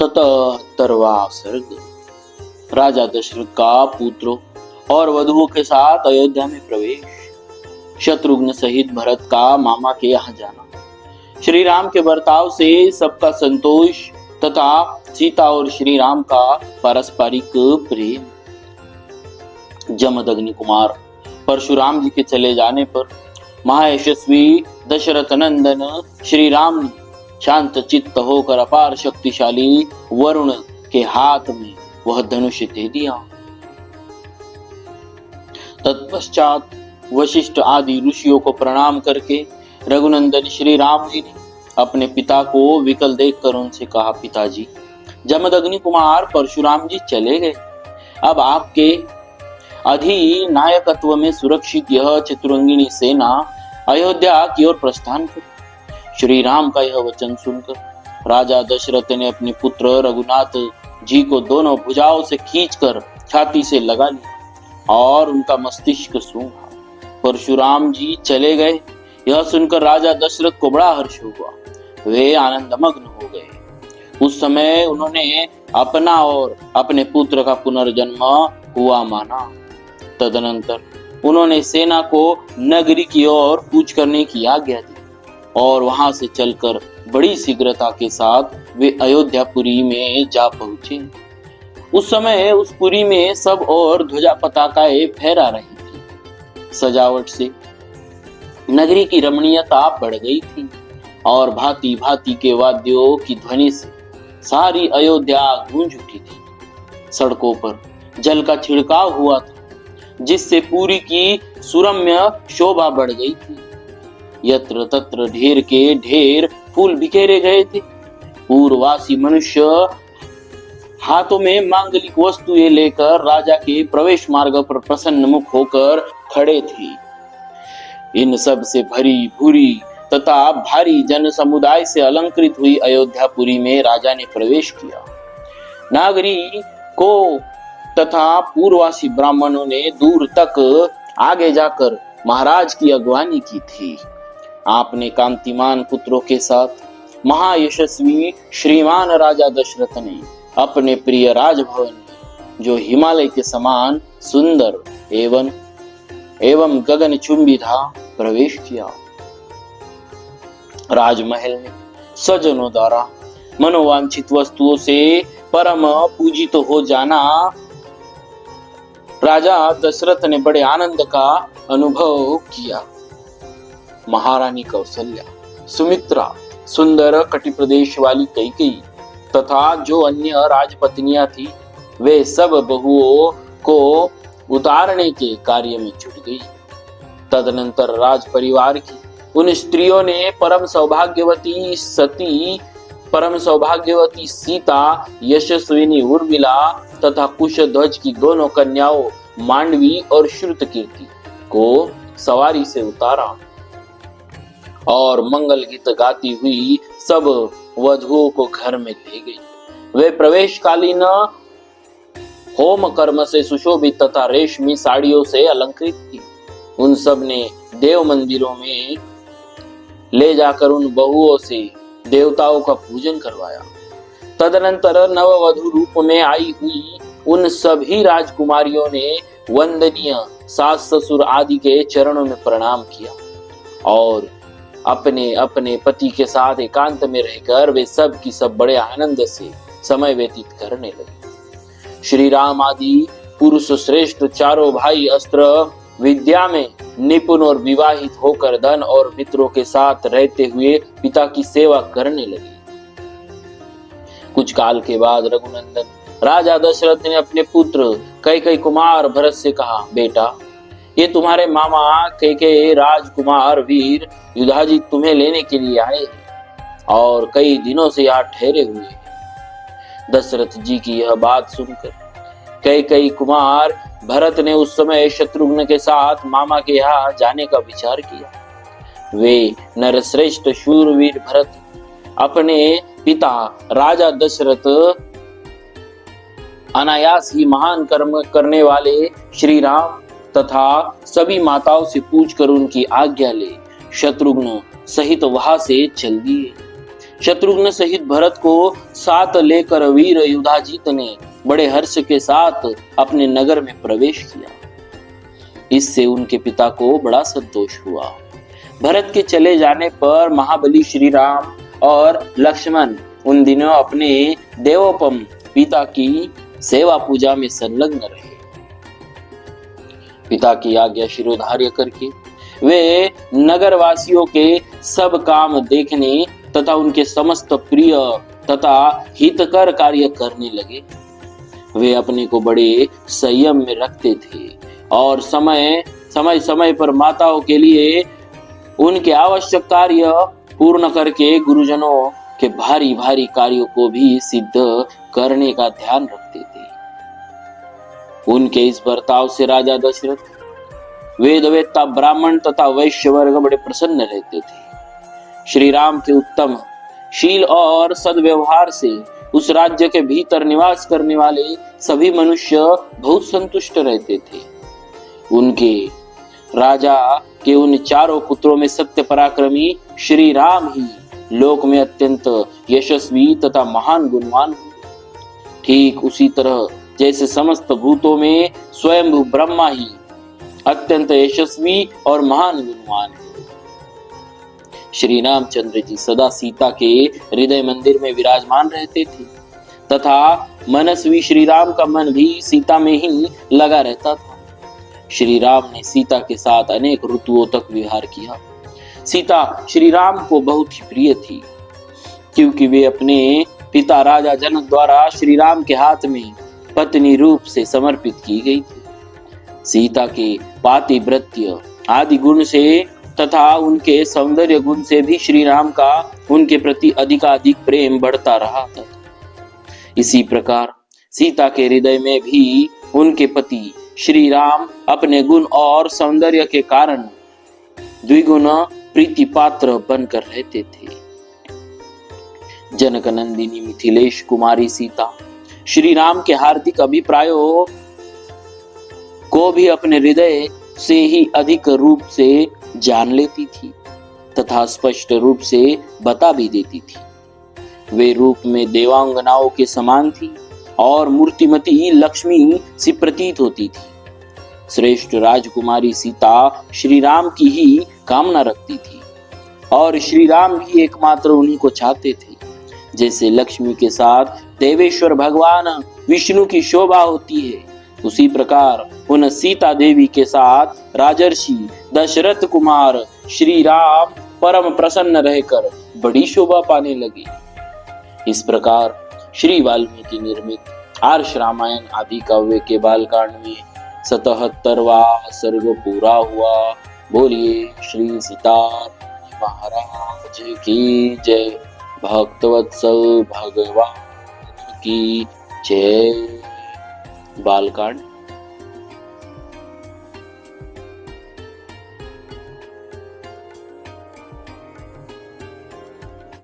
77वां सर्ग। राजा दशरथ का पुत्रों और वधुओं के साथ अयोध्या में प्रवेश। शत्रुघ्न सहित भरत का मामा के यहाँ जाना। श्री राम के बर्ताव से सबका संतोष तथा सीता और श्री राम का पारस्परिक प्रेम। जमदग्नि कुमार परशुराम जी के चले जाने पर महायशस्वी दशरथ नंदन श्री राम ने शांत चित्त होकर अपार शक्तिशाली वरुण के हाथ में वह धनुष दे दिया। तत्पश्चात वशिष्ठ आदि ऋषियों को प्रणाम करके रघुनंदन श्री राम जी ने अपने पिता को विकल देखकर उनसे कहा, पिताजी, जमदग्नि कुमार परशुराम जी चले गए। अब आपके अधिनायकत्व में सुरक्षित यह चतुरंगिनी सेना अयोध्या की ओर प्रस्थान कर। श्री राम का यह वचन सुनकर राजा दशरथ ने अपने पुत्र रघुनाथ जी को दोनों भुजाओं से खींचकर छाती से लगा लिया और उनका मस्तिष्क सूंघा। परशुराम जी चले गए यह सुनकर राजा दशरथ को बड़ा हर्ष हुआ। वे आनंदमग्न हो गए। उस समय उन्होंने अपना और अपने पुत्र का पुनर्जन्म हुआ माना। तदनंतर उन्होंने सेना को नगरी की ओर कूच करने की आज्ञा दी और वहां से चलकर बड़ी शीघ्रता के साथ वे अयोध्यापुरी में जा पहुंचे। उस समय उस पुरी में सब और ध्वजा पताकाएं फहरा रही थी। सजावट से नगरी की रमणीयता बढ़ गई थी और भांति भांति के वाद्यों की ध्वनि से सारी अयोध्या गूंज उठी थी। सड़कों पर जल का छिड़काव हुआ था जिससे पुरी की सुरम्य शोभा बढ़ गई थी। यत्र तत्र ढेर के ढेर फूल बिखेरे गए थे। पूर्ववासी मनुष्य हाथों में मांगलिक वस्तुएं लेकर राजा के प्रवेश मार्ग पर प्रसन्न मुख होकर खड़े थे। इन सब से भरी भूरी तथा भारी जन समुदाय से अलंकृत हुई अयोध्यापुरी में राजा ने प्रवेश किया। नागरी को तथा पूर्ववासी ब्राह्मणों ने दूर तक आगे जाकर महाराज की अगवानी की थी। आपने कांतिमान पुत्रों के साथ महायशस्वी श्रीमान राजा दशरथ ने अपने प्रिय राजभवन में, जो हिमालय के समान सुंदर एवं गगनचुंबी था, प्रवेश किया। राजमहल में स्वजनों द्वारा मनोवांछित वस्तुओं से परम पूजित हो जाना राजा दशरथ ने बड़े आनंद का अनुभव किया। महारानी कौशल्या, सुमित्रा, सुंदर कटि प्रदेश वाली कैकेयी तथा जो अन्य राजपत्नियां थी, वे सब बहुओं को उतारने के कार्य में जुट गई। तदनंतर राज परिवार की उन स्त्रियों ने परम सौभाग्यवती सीता, यशस्विनी उर्मिला तथा कुशध्वज की दोनों कन्याओं मांडवी और श्रुतकीर्ति को सवारी से उतारा और मंगल गीत गाती हुई सब वधुओं को घर में ले गई। वे प्रवेशकालीन होम कर्म से सुशोभित तथा रेशमी साड़ियों से अलंकृत थी। उन सब ने देव मंदिरों में ले जाकर उन बहुओं से देवताओं का पूजन करवाया। तदनंतर नववधु रूप में आई हुई उन सभी राजकुमारियों ने वंदनीय सास ससुर आदि के चरणों में प्रणाम किया और अपने अपने पति के साथ एकांत में रहकर वे सब की सब बड़े आनंद से समय व्यतीत करने लगे। श्री राम आदि पुरुष श्रेष्ठ चारों भाई अस्त्र विद्या में निपुण और विवाहित होकर धन और मित्रों के साथ रहते हुए पिता की सेवा करने लगे। कुछ काल के बाद रघुनंदन राजा दशरथ ने अपने पुत्र कैकेयी कुमार भरत से कहा, बेटा, ये तुम्हारे मामा कैकेयी राजकुमार वीर युधाजित तुम्हें लेने के लिए आए हैं और कई दिनों से यहाँ ठहरे हुए हैं। दशरथ जी की यह बात सुनकर कैकेयी कुमार भरत ने उस समय शत्रुघ्न के साथ मामा के यहाँ जाने का विचार किया। वे नरश्रेष्ठ शूरवीर भरत अपने पिता राजा दशरथ अनायास ही महान कर्म करने वाले श्री राम तथा सभी माताओं से पूछकर उनकी आज्ञा ले शत्रुघ्न सहित वहां से चल दिए। शत्रुघ्न सहित भरत को साथ लेकर वीर युधाजीत ने बड़े हर्ष के साथ अपने नगर में प्रवेश किया। इससे उनके पिता को बड़ा संतोष हुआ। भरत के चले जाने पर महाबली श्री राम और लक्ष्मण उन दिनों अपने देवोपम पिता की सेवा पूजा में संलग्न रहे। पिता की आज्ञा शिरोधार्य करके वे नगर वासियों के सब काम देखने तथा उनके समस्त प्रिय तथा हितकर कार्य करने लगे। वे अपने को बड़े संयम में रखते थे और समय समय पर माताओं के लिए उनके आवश्यक कार्य पूर्ण करके गुरुजनों के भारी भारी कार्यों को भी सिद्ध करने का ध्यान रखते थे। उनके इस बर्ताव से राजा दशरथ, वेदवेत्ता ब्राह्मण तथा वैश्य वर्ग बड़े प्रसन्न रहते थे। श्री राम के उत्तम शील और सद्व्यवहार से उस राज्य के भीतर निवास करने वाले सभी मनुष्य बहुत संतुष्ट रहते थे। उनके राजा के उन चारों पुत्रों में सत्य पराक्रमी श्री राम ही लोक में अत्यंत यशस्वी तथा महान गुणवान हुए। ठीक उसी तरह जैसे समस्त भूतों में स्वयं ब्रह्मा ही अत्यंत यशस्वी और महान गुणवान है। श्री रामचंद्र जी सदा सीता के हृदय मंदिर में विराजमान रहते थे तथा मनस्वी श्री राम का मन भी सीता में ही लगा रहता था। श्री राम ने सीता के साथ अनेक ऋतुओं तक विहार किया। सीता श्री राम को बहुत ही प्रिय थी, क्योंकि वे अपने पिता राजा जनक द्वारा श्री राम के हाथ में पत्नी रूप से समर्पित की गई थी। सीता के पातिव्रत्य आदि गुण से तथा उनके सौंदर्य गुण से भी श्री राम का उनके प्रति अधिकाधिक प्रेम बढ़ता रहा था। इसी प्रकार सीता के हृदय में भी उनके पति श्री राम अपने गुण और सौंदर्य के कारण द्विगुण प्रीति पात्र बनकर रहते थे। जनक नंदिनी मिथिलेश कुमारी सीता श्री राम के हार्दिक अभिप्रायों को भी अपने हृदय से ही अधिक रूप से जान लेती थी तथा स्पष्ट रूप से बता भी देती थी। वे रूप में देवांगनाओं के समान थी और मूर्तिमती लक्ष्मी सी प्रतीत होती थी। श्रेष्ठ राजकुमारी सीता श्री राम की ही कामना रखती थी और श्री राम भी एकमात्र उन्हीं को चाहते थे। जैसे लक्ष्मी के साथ देवेश्वर भगवान विष्णु की शोभा होती है, उसी प्रकार उन सीता देवी के साथ राजर्षि दशरथ कुमार श्री राम परम प्रसन्न रहकर बड़ी शोभा पाने लगे। इस प्रकार श्री वाल्मीकि निर्मित आर्ष रामायण आदि काव्य के बालकांड में 77वां सर्ग पूरा हुआ। बोलिए श्री सीता महाराज की जय। भक्तवत्सल भगवान की जय। बालकांड